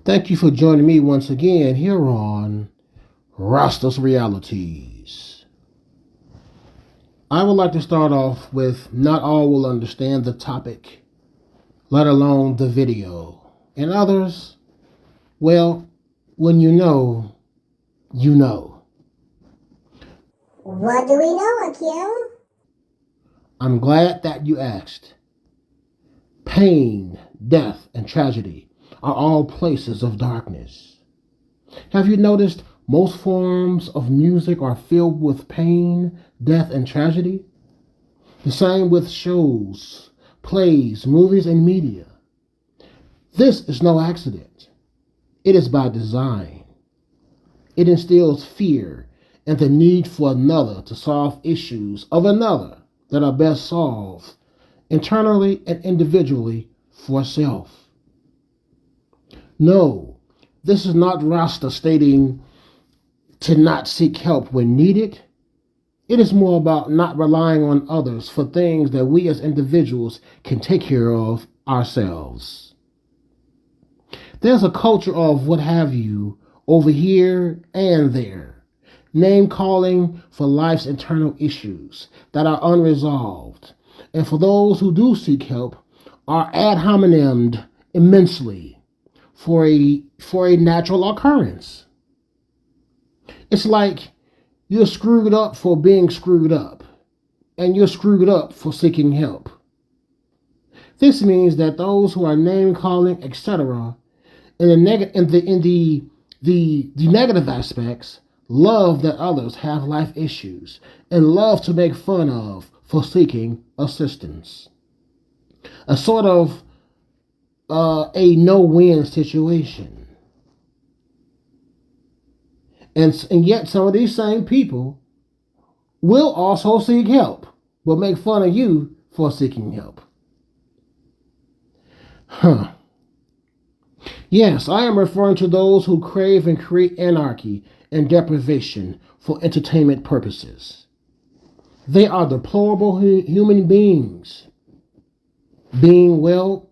Thank you for joining me once again here on Rasta's Realities. I would like to start off with not all will understand the topic, let alone the video. And others, well, when you know, you know. What do we know, Akim? I'm glad that you asked. Pain, death, and tragedy are all places of darkness. Have you noticed most forms of music are filled with pain, death, and tragedy? The same with shows, plays, movies, and media. This is no accident. It is by design. It instills fear and the need for another to solve issues of another that are best solved internally and individually for self. No, this is not Rasta stating to not seek help when needed. It is more about not relying on others for things that we as individuals can take care of ourselves. There's a culture of what have you over here and there, name calling for life's internal issues that are unresolved, and for those who do seek help are ad hominemed immensely for a natural occurrence. It's like you're screwed up for being screwed up, and you're screwed up for seeking help. This means that those who are name calling, etc., in the negative aspects, love that others have life issues and love to make fun of for seeking assistance. A sort of a no-win situation. And yet some of these same people will also seek help, but make fun of you for seeking help. Yes, I am referring to those who crave and create anarchy and deprivation for entertainment purposes. They are deplorable human beings, being, well,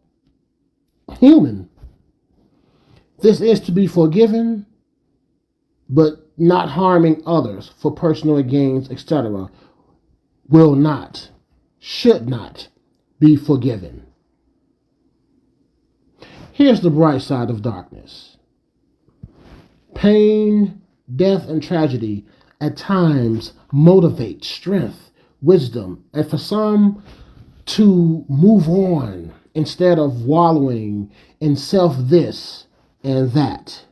human. This is to be forgiven, but not harming others for personal gains, etc., will not, should not be forgiven. Here's the bright side of darkness. Pain, death, and tragedy at times motivate strength, wisdom, and for some to move on instead of wallowing in self-this and that.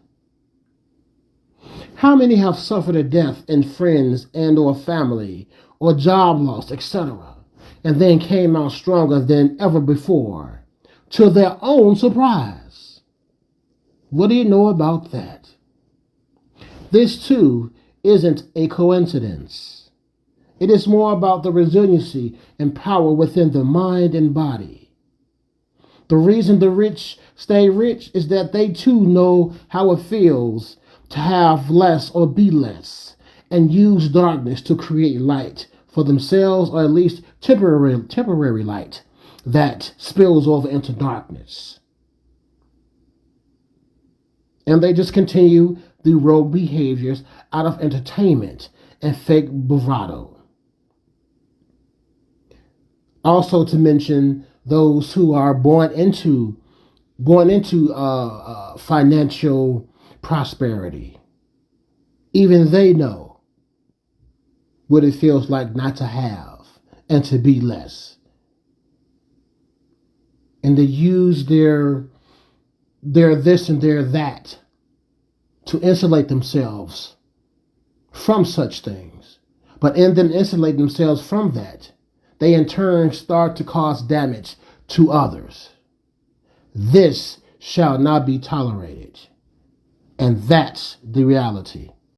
How many have suffered a death in friends and or family or job loss, etc., and then came out stronger than ever before, to their own surprise? What do you know about that? This, too, isn't a coincidence. It is more about the resiliency and power within the mind and body. The reason the rich stay rich is that they, too, know how it feels to have less or be less, and use darkness to create light for themselves, or at least temporary light that spills over into darkness. And they just continue the rogue behaviors out of entertainment and fake bravado. Also to mention those who are born into financial prosperity. Even they know what it feels like not to have and to be less. And to use their this and their that to insulate themselves from such things. But in them insulate themselves from that, they in turn start to cause damage to others. This shall not be tolerated. And that's the reality.